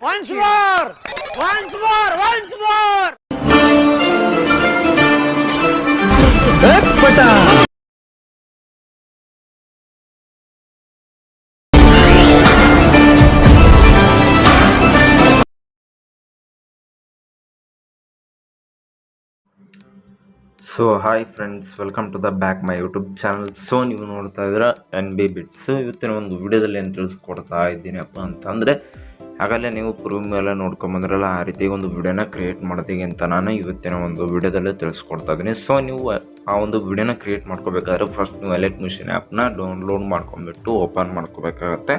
Once more! Once more! Once more! So hi friends, welcome to the back my YouTube channel. So ನೀವು ನೋಡ್ತಾ ಇದ್ದೀರಾ BEATZ. ಇವತ್ತಿನ ಒಂದು ವಿಡಿಯೋದಲ್ಲಿ ಏನು ತಿಳಿಸ್ಕೊಡ್ತಾ ಇದ್ದೀನಪ್ಪ ಅಂತಂದರೆ, ಆಗಲೇ ನೀವು ಪ್ರೂವ್ ಮೇಲೆ ನೋಡ್ಕೊಂಬಂದ್ರಲ್ಲ, ಆ ರೀತಿ ಒಂದು ವಿಡಿಯೋನ ಕ್ರಿಯೇಟ್ ಮಾಡ್ತೀವಿ ಅಂತ ನಾನು ಇವತ್ತಿನ ಒಂದು ವಿಡಿಯೋದಲ್ಲೇ ತಿಳಿಸ್ಕೊಡ್ತಾ ಇದ್ದೀನಿ. ಸೊ ನೀವು ಆ ಒಂದು ವಿಡಿಯೋನ ಕ್ರಿಯೇಟ್ ಮಾಡ್ಕೋಬೇಕಾದ್ರೆ ಫಸ್ಟ್ ನೀವು alightmotion ಆ್ಯಪ್ನ ಡೌನ್ಲೋಡ್ ಮಾಡ್ಕೊಂಬಿಟ್ಟು ಓಪನ್ ಮಾಡ್ಕೋಬೇಕಾಗತ್ತೆ.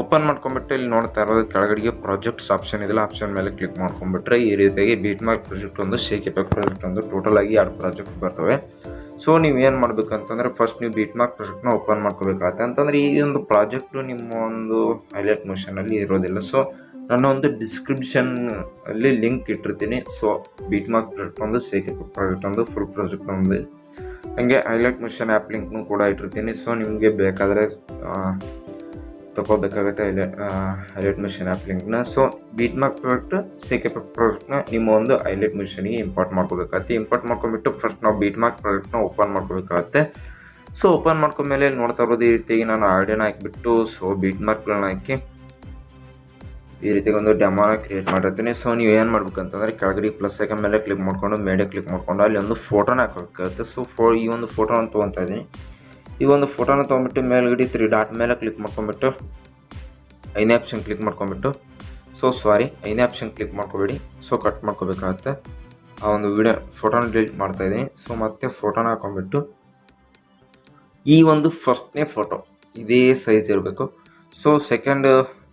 ಓಪನ್ ಮಾಡ್ಕೊಂಬಿಟ್ಟು ಇಲ್ಲಿ ನೋಡ್ತಾ ಇರೋದು ಕೆಳಗಡೆಗೆ ಪ್ರಾಜೆಕ್ಟ್ಸ್ ಆಪ್ಷನ್ ಇದೆಲ್ಲ, ಆಪ್ಷನ್ ಮೇಲೆ ಕ್ಲಿಕ್ ಮಾಡ್ಕೊಂಡ್ಬಿಟ್ರೆ ಈ ರೀತಿಯಾಗಿ ಬೀಟ್ಮಾರ್ಕ್ ಪ್ರಾಜೆಕ್ಟ್ ಒಂದು, shakeeffect ಪ್ರಾಜೆಕ್ಟ್ ಒಂದು, ಟೋಟಲ್ ಆಗಿ 2 ಪ್ರಾಜೆಕ್ಟ್ ಬರ್ತವೆ. ಸೊ ನೀವು ಏನು ಮಾಡಬೇಕಂತಂದರೆ, ಫಸ್ಟ್ ನೀವು ಬೀಟ್ಮಾರ್ಕ್ ಪ್ರಾಜೆಕ್ಟ್ನ ಓಪನ್ ಮಾಡ್ಕೋಬೇಕಾಗತ್ತೆ. ಅಂತಂದರೆ ಈ ಒಂದು ಪ್ರಾಜೆಕ್ಟು ನಿಮ್ಮ ಒಂದು alightmotionನಲ್ಲಿ ಇರೋದಿಲ್ಲ. ಸೊ ನನ್ನ ಒಂದು ಡಿಸ್ಕ್ರಿಪ್ಷನ್ ಅಲ್ಲಿ ಲಿಂಕ್ ಇಟ್ಟಿರ್ತೀನಿ. ಸೊ ಬೀಟ್ಮಾರ್ಕ್ ಪ್ರಾಜೆಕ್ಟ್ ಒಂದು, shakeeffect ಪ್ರಾಜೆಕ್ಟ್ ಒಂದು, ಫುಲ್ ಪ್ರಾಜೆಕ್ಟ್ ಒಂದು, ಹಾಗೆ alightmotion ಆ್ಯಪ್ ಲಿಂಕ್ನು ಕೂಡ ಇಟ್ಟಿರ್ತೀನಿ. ಸೊ ನಿಮಗೆ ಬೇಕಾದರೆ ತಗೋಬೇಕಾಗುತ್ತೆ alightmotion ಆ್ಯಪ್ ಲಿಂಕ್ನ. ಸೊ ಬೀಟ್ಮಾರ್ಕ್ ಪ್ರಾಜೆಕ್ಟ್, shakeeffect ಪ್ರಾಜೆಕ್ಟ್ನ ನಿಮ್ಮ ಒಂದು alightmotionಗೆ ಇಂಪೋರ್ಟ್ ಮಾಡ್ಕೋಬೇಕಾಗತ್ತೆ. ಇಂಪೋರ್ಟ್ ಮಾಡ್ಕೊಂಬಿಟ್ಟು ಫಸ್ಟ್ ನಾವು ಬೀಟ್ಮಾರ್ಕ್ ಪ್ರಾಜೆಕ್ಟ್ನ ಓಪನ್ ಮಾಡ್ಕೋಬೇಕಾಗತ್ತೆ. ಸೊ ಓಪನ್ ಮಾಡ್ಕೊಂಡ್ಮೇಲೆ ನೋಡ್ತಾ ಇರೋದು ಈ ರೀತಿಯಾಗಿ ನಾನು ಆರ್ಡಿಯೋನ ಹಾಕಿಬಿಟ್ಟು, ಸೊ ಬೀಟ್ಮಾರ್ಕ್ಗಳನ್ನ ಹಾಕಿ ಈ ರೀತಿಯಾಗಿ ಒಂದು ಡೆಮೋನ ಕ್ರಿಯೇಟ್ ಮಾಡಿರ್ತೀನಿ. ಸೊ ನೀವು ಏನು ಮಾಡ್ಬೇಕಂತಂದರೆ, ಕೆಳಗಡೆ ಪ್ಲಸ್ ಐಕನ್ ಮೇಲೆ ಕ್ಲಿಕ್ ಮಾಡ್ಕೊಂಡು, ಮೇಲೆ ಕ್ಲಿಕ್ ಮಾಡ್ಕೊಂಡು ಅಲ್ಲಿ ಒಂದು ಫೋಟೋನ ಹಾಕೋಬೇಕಾಗುತ್ತೆ. ಸೊ ಈ ಒಂದು ಫೋಟೋನ ತೊಗೊತಾ ಇದ್ದೀನಿ. ಈ ಒಂದು ಫೋಟೋನ ತೊಗೊಂಬಿಟ್ಟು ಮೇಲ್ಗಡೆ 3 ಡಾಟ್ ಮೇಲೆ ಕ್ಲಿಕ್ ಮಾಡ್ಕೊಂಬಿಟ್ಟು ಐನೇ ಆಪ್ಷನ್ ಕ್ಲಿಕ್ ಮಾಡ್ಕೊಂಬಿಟ್ಟು, ಐನೇ ಆಪ್ಷನ್ ಕ್ಲಿಕ್ ಮಾಡ್ಕೋಬೇಡಿ. ಸೊ ಕಟ್ ಮಾಡ್ಕೋಬೇಕಾಗತ್ತೆ. ಆ ಒಂದು ಫೋಟೋನ ಡಿಲೀಟ್ ಮಾಡ್ತಾಯಿದ್ದೀನಿ. ಸೊ ಮತ್ತೆ ಫೋಟೋನ ಹಾಕೊಂಡ್ಬಿಟ್ಟು ಈ ಒಂದು ಫಸ್ಟ್ನೇ ಫೋಟೋ ಇದೇ ಸೈಜ್ ಇರಬೇಕು. ಸೊ ಸೆಕೆಂಡ್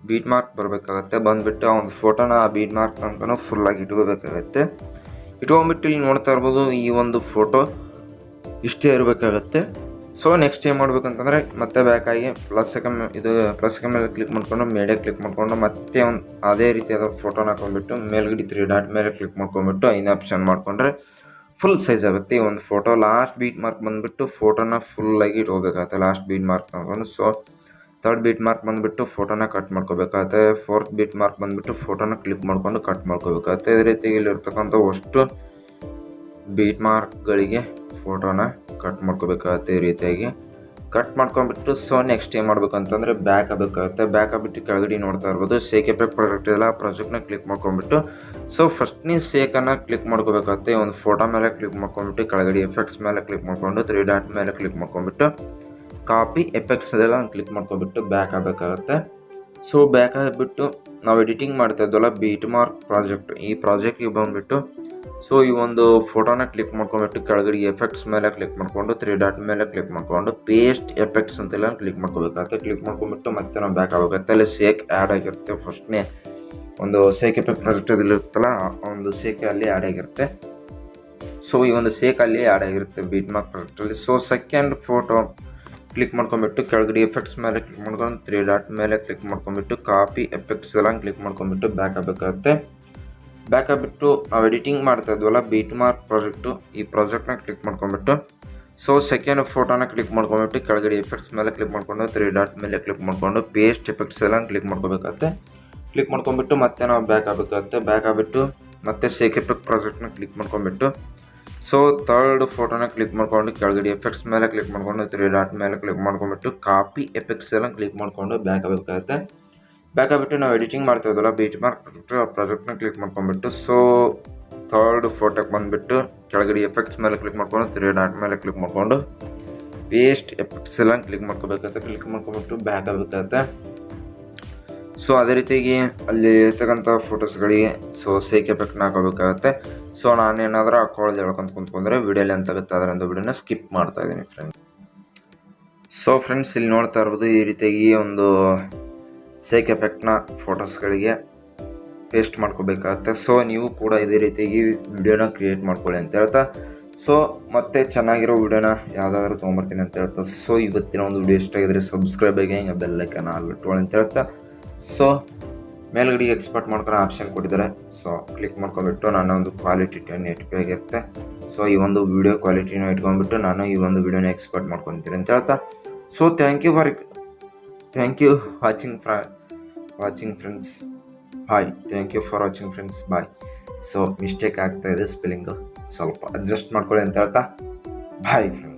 ಬೀಟ್ಮಾರ್ಕ್ ಬರಬೇಕಾಗತ್ತೆ. ಬಂದುಬಿಟ್ಟು ಆ ಒಂದು ಫೋಟೋನ ಆ ಬೀಟ್ಮಾರ್ಕ್ ಅಂತಲೂ ಫುಲ್ಲಾಗಿ ಇಟ್ಕೋಬೇಕಾಗತ್ತೆ. ಇಟ್ಕೊಂಡ್ಬಿಟ್ಟು ಇಲ್ಲಿ ನೋಡ್ತಾ ಇರ್ಬೋದು, ಈ ಒಂದು ಫೋಟೋ ಇಷ್ಟೇ ಇರಬೇಕಾಗತ್ತೆ. ಸೊ ನೆಕ್ಸ್ಟ್ ಏನು ಮಾಡ್ಬೇಕಂತಂದರೆ, ಮತ್ತೆ ಬ್ಯಾಕಾಗಿ ಪ್ಲಸ್ ಐಕನ್ ಮೇಲೆ ಕ್ಲಿಕ್ ಮಾಡ್ಕೊಂಡು, ಮೇಲೆ ಕ್ಲಿಕ್ ಮಾಡ್ಕೊಂಡು, ಮತ್ತೆ ಒಂದು ಅದೇ ರೀತಿಯಾದ ಫೋಟೋನ ಹಾಕೊಂಡ್ಬಿಟ್ಟು ಮೇಲ್ಗಡೆ 3 ಡಾಟ್ ಮೇಲೆ ಕ್ಲಿಕ್ ಮಾಡ್ಕೊಂಬಿಟ್ಟು ಐನೇ ಆಪ್ಷನ್ ಮಾಡಿಕೊಂಡ್ರೆ ಫುಲ್ ಸೈಜ್ ಆಗುತ್ತೆ ಈ ಒಂದು ಫೋಟೋ. ಲಾಸ್ಟ್ ಬೀಟ್ಮಾರ್ಕ್ ಬಂದುಬಿಟ್ಟು ಫೋಟೋನ ಫುಲ್ಲಾಗಿ ಇಟ್ಕೋಬೇಕಾಗತ್ತೆ. ಲಾಸ್ಟ್ ಬೀಟ್ಮಾರ್ಕ್ ತಗೊಂಡು, ಸೊ 3rd ಬೀಟ್ಮಾರ್ಕ್ ಬಂದುಬಿಟ್ಟು ಫೋಟೋನ ಕಟ್ ಮಾಡ್ಕೋಬೇಕಾಗತ್ತೆ. 4th ಬೀಟ್ಮಾರ್ಕ್ ಬಂದುಬಿಟ್ಟು ಫೋಟೋನ ಕ್ಲಿಕ್ ಮಾಡ್ಕೊಂಡು ಕಟ್ ಮಾಡ್ಕೋಬೇಕಾಗತ್ತೆ. ಇದೇ ರೀತಿ ಇಲ್ಲಿರ್ತಕ್ಕಂಥ ಅಷ್ಟು ಬೀಟ್ಮಾರ್ಕ್ಗಳಿಗೆ ಫೋಟೋನ ಕಟ್ ಮಾಡ್ಕೋಬೇಕಾಗತ್ತೆ. ಈ ರೀತಿಯಾಗಿ ಕಟ್ ಮಾಡ್ಕೊಂಡ್ಬಿಟ್ಟು, ಸೊ ನೆಕ್ಸ್ಟ್ ಏನು ಮಾಡ್ಬೇಕಂತಂದರೆ ಬ್ಯಾಕ್ ಆಗಬೇಕಾಗುತ್ತೆ. ಬ್ಯಾಕ್ ಆಗಿಬಿಟ್ಟು ಕೆಳಗಡೆ ನೋಡ್ತಾ ಇರ್ಬೋದು shakeeffect ಪ್ರಾಜೆಕ್ಟ್ ಇದೆಲ್ಲ, ಆ ಪ್ರಾಜೆಕ್ಟ್ನ ಕ್ಲಿಕ್ ಮಾಡ್ಕೊಂಡ್ಬಿಟ್ಟು, ಸೊ ಫಸ್ಟ್ನೇ ಶೇಕನ್ನು ಕ್ಲಿಕ್ ಮಾಡ್ಕೋಬೇಕಾಗುತ್ತೆ. ಒಂದು ಫೋಟೋ ಮೇಲೆ ಕ್ಲಿಕ್ ಮಾಡ್ಕೊಂಡ್ಬಿಟ್ಟು ಕೆಳಗಡೆ ಎಫೆಕ್ಟ್ಸ್ ಮೇಲೆ ಕ್ಲಿಕ್ ಮಾಡ್ಕೊಂಡು 3 ಡಾಟ್ ಮೇಲೆ ಕ್ಲಿಕ್ ಮಾಡ್ಕೊಂಡ್ಬಿಟ್ಟು ಕಾಪಿ ಎಫೆಕ್ಟ್ಸ್ ಅದೆಲ್ಲ ಕ್ಲಿಕ್ ಮಾಡ್ಕೊಂಡ್ಬಿಟ್ಟು ಬ್ಯಾಕ್ ಆಗಬೇಕಾಗತ್ತೆ. ಸೊ ಬ್ಯಾಕ್ ಆಗಿಬಿಟ್ಟು ನಾವು ಎಡಿಟಿಂಗ್ ಮಾಡ್ತಾ ಇದ್ವಲ್ಲ ಬೀಟ್ಮಾರ್ಕ್ ಪ್ರಾಜೆಕ್ಟ್, ಈ ಪ್ರಾಜೆಕ್ಟಿಗೆ ಬಂದುಬಿಟ್ಟು, ಸೊ ಈ ಒಂದು ಫೋಟೋನ ಕ್ಲಿಕ್ ಮಾಡ್ಕೊಂಡ್ಬಿಟ್ಟು ಕೆಳಗಡೆ ಎಫೆಕ್ಟ್ಸ್ ಮೇಲೆ ಕ್ಲಿಕ್ ಮಾಡ್ಕೊಂಡು 3 ಡಾಟ್ ಮೇಲೆ ಕ್ಲಿಕ್ ಮಾಡ್ಕೊಂಡು ಪೇಸ್ಟ್ ಎಫೆಕ್ಟ್ಸ್ ಅಂತೆಲ್ಲ ಕ್ಲಿಕ್ ಮಾಡ್ಕೋಬೇಕಾಗುತ್ತೆ. ಕ್ಲಿಕ್ ಮಾಡ್ಕೊಂಡ್ಬಿಟ್ಟು ಮತ್ತೆ ನಾವು ಬ್ಯಾಕ್ ಆಗೋಗುತ್ತೆ. ಅಲ್ಲಿ ಶೇಕ್ ಆ್ಯಡ್ ಆಗಿರುತ್ತೆ. ಫಸ್ಟ್ನೇ ಒಂದು shakeeffect ಪ್ರಾಜೆಕ್ಟ್ ಇರುತ್ತಲ್ಲ, ಒಂದು ಶೇಕ್ ಅಲ್ಲಿ ಆ್ಯಡ್ ಆಗಿರುತ್ತೆ. ಸೊ ಈ ಒಂದು ಶೇಕ್ ಅಲ್ಲಿ ಆ್ಯಡ್ ಆಗಿರುತ್ತೆ ಬೀಟ್ಮಾರ್ಕ್ ಪ್ರಾಜೆಕ್ಟಲ್ಲಿ. ಸೊ ಸೆಕೆಂಡ್ ಫೋಟೋ ಕ್ಲಿಕ್ ಮಾಡ್ಕೊಂಬಿಟ್ಟು ಕೆಳಗಡೆ ಎಫೆಕ್ಟ್ಸ್ ಮೇಲೆ ಕ್ಲಿಕ್ ಮಾಡ್ಕೊಂಡು 3 ಡಾಟ್ ಮೇಲೆ ಕ್ಲಿಕ್ ಮಾಡ್ಕೊಂಬಿಟ್ಟು ಕಾಪಿ ಎಫೆಕ್ಟ್ಸ್ ಎಲ್ಲ ಕ್ಲಿಕ್ ಮಾಡ್ಕೊಂಬಿಟ್ಟು ಬ್ಯಾಕ್ ಆಗಬೇಕಾಗುತ್ತೆ. ಬ್ಯಾಕ್ ಆಗಿಬಿಟ್ಟು ನಾವು ಎಡಿಟಿಂಗ್ ಮಾಡ್ತಾ ಇದ್ವಲ್ಲ ಬೀಟ್ಮಾರ್ಕ್ ಪ್ರಾಜೆಕ್ಟು, ಈ ಪ್ರಾಜೆಕ್ಟ್ನ ಕ್ಲಿಕ್ ಮಾಡ್ಕೊಂಬಿಟ್ಟು, ಸೊ ಸೆಕೆಂಡ್ ಫೋಟೋನ ಕ್ಲಿಕ್ ಮಾಡ್ಕೊಂಬಿಟ್ಟು ಕೆಳಗಡೆ ಎಫೆಕ್ಟ್ಸ್ ಮೇಲೆ ಕ್ಲಿಕ್ ಮಾಡ್ಕೊಂಡು 3 ಡಾಟ್ ಮೇಲೆ ಕ್ಲಿಕ್ ಮಾಡ್ಕೊಂಡು ಪೇಸ್ಟ್ ಎಫೆಕ್ಟ್ಸ್ ಎಲ್ಲ ಕ್ಲಿಕ್ ಮಾಡ್ಕೋಬೇಕಾಗುತ್ತೆ. ಕ್ಲಿಕ್ ಮಾಡ್ಕೊಂಬಿಟ್ಟು ಮತ್ತೆ ನಾವು ಬ್ಯಾಕ್ ಆಗಬೇಕಾಗುತ್ತೆ. ಬ್ಯಾಕ್ ಆಗಿಬಿಟ್ಟು ಮತ್ತೆ shakeeffect ಪ್ರಾಜೆಕ್ಟ್ನ ಕ್ಲಿಕ್ ಮಾಡ್ಕೊಂಬಿಟ್ಟು, ಸೊ 3rd ಫೋಟೋನ ಕ್ಲಿಕ್ ಮಾಡ್ಕೊಂಡು ಕೆಳಗಡೆ ಎಫೆಕ್ಟ್ಸ್ ಮೇಲೆ ಕ್ಲಿಕ್ ಮಾಡ್ಕೊಂಡು 3 ಡಾಟ್ ಮೇಲೆ ಕ್ಲಿಕ್ ಮಾಡ್ಕೊಂಬಿಟ್ಟು ಕಾಪಿ ಎಫೆಕ್ಟ್ಸ್ ಎಲ್ಲ ಕ್ಲಿಕ್ ಮಾಡ್ಕೊಂಡು ಬ್ಯಾಕ್ ಆಗಬೇಕಾಗುತ್ತೆ. ಬ್ಯಾಕ್ ಆಗಿಬಿಟ್ಟು ನಾವು ಎಡಿಟಿಂಗ್ ಮಾಡ್ತಾ ಇದ್ದಲ್ಲ ಬೀಟ್ಮಾರ್ಕ್ ಪ್ರಾಜೆಕ್ಟ್, ಆ ಪ್ರಾಜೆಕ್ಟ್ನ ಕ್ಲಿಕ್ ಮಾಡ್ಕೊಂಬಿಟ್ಟು, ಸೊ 3rd ಫೋಟೋಕ್ಕೆ ಬಂದುಬಿಟ್ಟು ಕೆಳಗಡೆ ಎಫೆಕ್ಟ್ಸ್ ಮೇಲೆ ಕ್ಲಿಕ್ ಮಾಡ್ಕೊಂಡು 3 ಡಾಟ್ ಮೇಲೆ ಕ್ಲಿಕ್ ಮಾಡ್ಕೊಂಡು ಪೇಸ್ಟ್ ಎಫೆಕ್ಟ್ಸ್ ಎಲ್ಲ ಕ್ಲಿಕ್ ಮಾಡ್ಕೋಬೇಕಾಗುತ್ತೆ. ಕ್ಲಿಕ್ ಮಾಡ್ಕೊಂಬಿಟ್ಟು ಬ್ಯಾಕ್ ಆಗಬೇಕಾಗುತ್ತೆ. ಸೊ ಅದೇ ರೀತಿಯಾಗಿ ಅಲ್ಲಿ ಇರ್ತಕ್ಕಂಥ ಫೋಟೋಸ್ಗಳಿಗೆ ಸೊ shakeeffectನ ಹಾಕೋಬೇಕಾಗತ್ತೆ. ಸೊ ನಾನೇನಾದರೂ ಹಾಕೊಳ್ಳೋದು ಹೇಳ್ಕೊಂತ ಕುಂತ್ಕೊಂಡ್ರೆ ವಿಡಿಯೋಲಿ ಅಂತಾಗುತ್ತೆ, ಅದರಿಂದ ವಿಡಿಯೋನ ಸ್ಕಿಪ್ ಮಾಡ್ತಾ ಇದ್ದೀನಿ ಫ್ರೆಂಡ್ಸ್. ಸೊ ಫ್ರೆಂಡ್ಸ್, ಇಲ್ಲಿ ನೋಡ್ತಾ ಇರ್ಬೋದು ಈ ರೀತಿಯಾಗಿ ಒಂದು shakeeffectನ ಫೋಟೋಸ್ಗಳಿಗೆ ಪೇಸ್ಟ್ ಮಾಡ್ಕೋಬೇಕಾಗತ್ತೆ. ಸೊ ನೀವು ಕೂಡ ಇದೇ ರೀತಿಯಾಗಿ ವಿಡಿಯೋನ ಕ್ರಿಯೇಟ್ ಮಾಡ್ಕೊಳ್ಳಿ ಅಂತ ಹೇಳ್ತಾ, ಸೊ ಮತ್ತೆ ಚೆನ್ನಾಗಿರೋ ವಿಡಿಯೋನ ಯಾವುದಾದ್ರೂ ತೊಗೊಂಬರ್ತೀನಿ ಅಂತ ಹೇಳ್ತಾ, ಸೊ ಇವತ್ತಿನ ಒಂದು ವಿಡಿಯೋ ಇಷ್ಟ ಆಗಿದ್ರೆ ಸಬ್ಸ್ಕ್ರೈಬ್ ಆಗಿ ಹಿಂಗೆ ಬೆಲ್ ಐಕಾನ್ ಆಲ್ ಇಟ್ಕೊಳ್ಳಿ ಅಂತ ಹೇಳ್ತಾ, ಸೊ ಮೇಲ್ಗಡೆ ಎಕ್ಸ್ಪೋರ್ಟ್ ಮಾಡ್ಕೊಳ್ಳೋ ಆಪ್ಷನ್ ಕೊಟ್ಟಿದ್ದಾರೆ. ಸೊ ಕ್ಲಿಕ್ ಮಾಡ್ಕೊಂಬಿಟ್ಟು ನನ್ನ ಒಂದು ಕ್ವಾಲಿಟಿ 1080p ಆಗಿರುತ್ತೆ. ಸೊ ಈ ಒಂದು ವಿಡಿಯೋ ಕ್ವಾಲಿಟಿನ ಇಟ್ಕೊಂಡ್ಬಿಟ್ಟು ನಾನು ಈ ಒಂದು ವಿಡಿಯೋನ ಎಕ್ಸ್ಪೋರ್ಟ್ ಮಾಡ್ಕೊತೀನಿ ಅಂತ ಹೇಳ್ತಾ, so thank you watching friends. Hi, thank you for watching friends. Bye. So mistake ಆಗ್ತಾಯಿದೆ ಸ್ಪೆಲ್ಲಿಂಗು, ಸ್ವಲ್ಪ ಅಡ್ಜಸ್ಟ್ ಮಾಡ್ಕೊಳ್ಳಿ ಅಂತ ಹೇಳ್ತಾ ಬಾಯ್ ಫ್ರೆಂಡ್ಸ್.